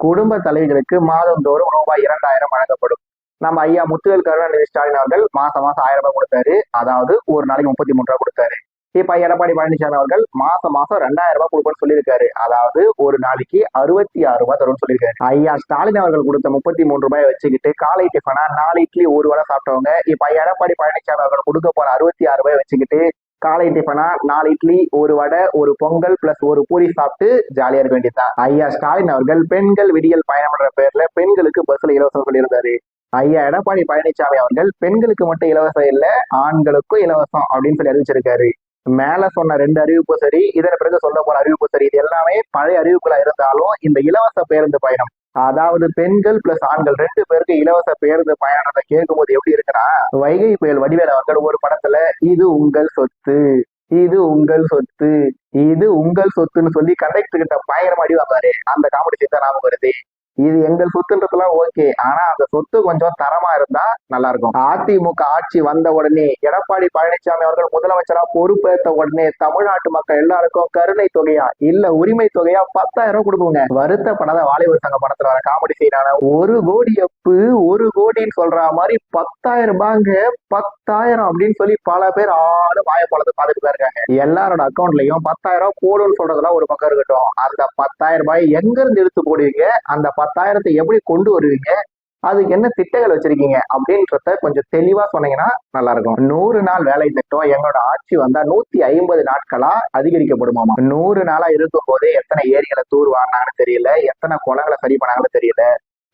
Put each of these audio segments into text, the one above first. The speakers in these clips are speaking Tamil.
குடும்ப தலைவிகளுக்கு மாதந்தோறும் ரூபாய் 2000 வழங்கப்படும். நம்ம ஐயா முத்துவேல் கருணாநிதி ஸ்டாலின் அவர்கள் மாசம் மாசம் 1000 ரூபாய் கொடுத்தாரு. அதாவது ஒரு நாளைக்கு 33 ரூபாய் கொடுத்தாரு. இப்ப எடப்பாடி பழனிசாமி அவர்கள் மாசம் மாசம் 2000 ரூபாய் கொடுப்போம்னு சொல்லியிருக்காரு. அதாவது ஒரு நாளைக்கு 66 ரூபாய் தரும்னு சொல்லியிருக்காரு. ஐயா ஸ்டாலின் அவர்கள் கொடுத்த 33 ரூபாயை வச்சுக்கிட்டு காலை டிஃபனா 4 இட்லி ஒரு வடை சாப்பிட்டவங்க இப்ப எடப்பாடி பழனிசாமி அவர்கள் கொடுக்க போற 66 ரூபாய் வச்சுக்கிட்டு காலை டிஃபனா 4 இட்லி ஒரு வடை ஒரு பொங்கல் பிளஸ் ஒரு பூரி சாப்பிட்டு ஜாலியா இருக்க வேண்டியதுதான். ஐயா ஸ்டாலின் அவர்கள் பெண்கள் விடியல் பயணம் என்ற பெயர்ல பெண்களுக்கு பஸ்ல இலவசம் சொல்லியிருந்தாரு. ஐயா எடப்பாடி பழனிசாமி அவர்கள் பெண்களுக்கு மட்டும் இலவசம் இல்ல ஆண்களுக்கும் இலவசம் அப்படின்னு சொல்லி அறிவிச்சிருக்காரு. மேல சொன்ன 2 அறிவிப்பு சரி, இதன் பிறகு சொல்ல போற அறிவிப்பு சரி, இது எல்லாமே பழைய அறிவிப்புகளா இருந்தாலும் இந்த இலவச பேருந்து பயணம், அதாவது பெண்கள் பிளஸ் ஆண்கள் 2 பேருக்கு இலவச பேருந்து பயணத்தை கேட்கும் போது எப்படி இருக்குன்னா, வைகை புயல் வடிவேல் அவர்கள் ஒரு படத்துல இது உங்கள் சொத்து, இது உங்கள் சொத்து, இது உங்கள் சொத்துன்னு சொல்லி கண்டக்டர் கிட்ட பயங்கரமா அடி வாங்குவாரு. அந்த காமெடி சீன் தான் ஞாபகம் வருது. இது எங்கள் சொத்துன்றதுலாம் ஓகே, ஆனா அந்த சொத்து கொஞ்சம் தரமா இருந்தா நல்லா இருக்கும். அதிமுக ஆட்சி வந்த உடனே எடப்பாடி பழனிசாமி அவர்கள் முதலமைச்சரா பொறுப்பேற்ற உடனே தமிழ்நாட்டு மக்கள் எல்லாருக்கும் கருணை தொகையா இல்ல உரிமை தொகையா 10,000 கொடுக்குங்க. வருத்தப்படாத வாலிபர் சங்க படத்துல வர காமெடி செய்யறான 1 கோடி அப்பு 1 கோடின்னு சொல்ற மாதிரி 10,000 ரூபாங்க 10,000 அப்படின்னு சொல்லி பல பேர் ஆளு வாயப்பாளத்தை பார்த்துட்டு இருக்காங்க. எல்லாரோட அக்கௌண்ட்லயும் 10,000 போடுன்னு சொல்றதெல்லாம் ஒரு பக்கம் இருக்கட்டும், அந்த 10,000 ரூபாய் எங்க இருந்து எடுத்து போடுவீங்க, அந்த 10,000 எப்படி கொண்டு வருவீங்க, அதுக்கு என்ன திட்டங்கள் வச்சிருக்கீங்க அப்படின்றத கொஞ்சம் தெளிவா சொன்னீங்கன்னா நல்லா இருக்கும். 100 நாள் வேலை திட்டம் எங்களோட ஆட்சி வந்தா 150 நாட்களா அதிகரிக்கப்படுமாமா. 100 நாளா இருக்கும் போதே எத்தனை ஏரிகளை தூர் வாங்கினாங்கன்னு தெரியல, எத்தனை குளங்களை சரி பண்ணாங்கன்னு தெரியல.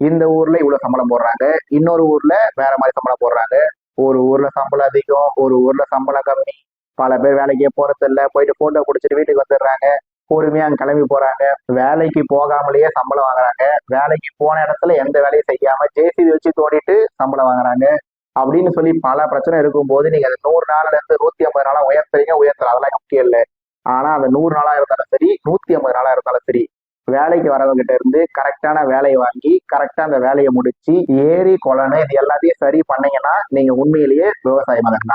இந்த ஊர்ல இவ்வளவு சம்பளம் போடுறாங்க, இன்னொரு ஊர்ல வேற மாதிரி சம்பளம் போடுறாங்க. ஒரு ஊர்ல சம்பளம் அதிகம், ஒரு ஊர்ல சம்பளம் கம்மி. பல பேர் வேலைக்கே போறது இல்ல, போயிட்டு போட்டோ குடிச்சிட்டு வீட்டுக்கு வந்துடுறாங்க. பொறுமையா அங்க கிளம்பி போறாங்க. வேலைக்கு போகாமலேயே சம்பளம் வாங்குறாங்க. வேலைக்கு போன இடத்துல எந்த வேலையும் செய்யாம ஜேசிபி வச்சு தோண்டிட்டு சம்பளம் வாங்குறாங்க. அப்படின்னு சொல்லி பல பிரச்சனை இருக்கும் போது நீங்க அந்த 100 நாள்ல இருந்து 150 நாளா உயர்த்தலாம், அதெல்லாம் முக்கியம் இல்லை. ஆனா அந்த 100 நாளா இருந்தாலும் சரி, 150 நாளா இருந்தாலும் சரி, வேலைக்கு வரவங்க கிட்ட இருந்து கரெக்டான வேலையை வாங்கி கரெக்டா அந்த வேலையை முடிச்சு ஏரி குளம்னு இது எல்லாத்தையும் சரி பண்ணீங்கன்னா நீங்க உண்மையிலேயே விவசாய மகன் தான்.